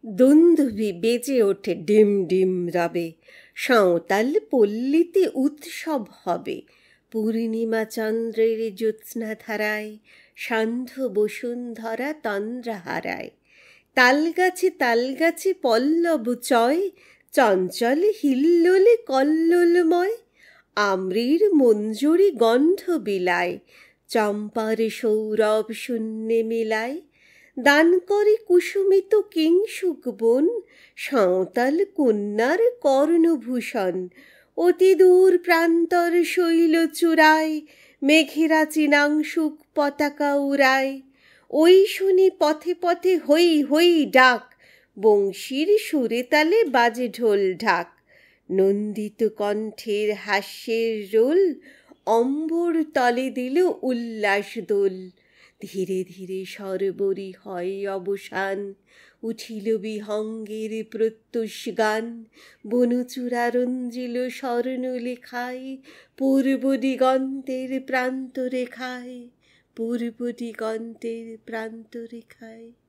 দুন্দুভি বেজে ওঠে ডিম ডিম রবে, সাঁওতাল পল্লীতে উৎসব হবে। পূর্ণিমা চন্দ্রের জ্যোৎস্না ধারায়, সান্ধ্য বসুন্ধরা তন্দ্রা হারায়। তালগাছে পল্লব চয়, চঞ্চল হিল্লোলে কল্লোলময়। আম্রের মঞ্জরি গন্ধ বিলায়, চম্পার সৌরভ শূন্যে মিলায়। দান করে কুসুমিত কিংসুক বন, সাঁওতাল কন্যার কর্ণভূষণ। অতি দূর প্রান্তর শৈল চূড়ায়, মেঘেরা চিনাংশুক পতাকা উড়ায়। ওই শুনি পথে পথে হৈ হৈ ডাক, বংশীর সুরে তালে বাজে ঢোল ঢাক। নন্দিত কণ্ঠের হাস্যের রোল, অম্বর তলে দিল উল্লাস দোল। ধীরে ধীরে সরবরি হয় অবসান, উঠিল বিহঙ্গের প্রত্যুষ গান। বনচূড়া রঞ্জিল স্বর্ণলেখায়, পূর্ব দিগন্তের প্রান্তরেখায়, পূর্ব দিগন্তের প্রান্তরেখায়।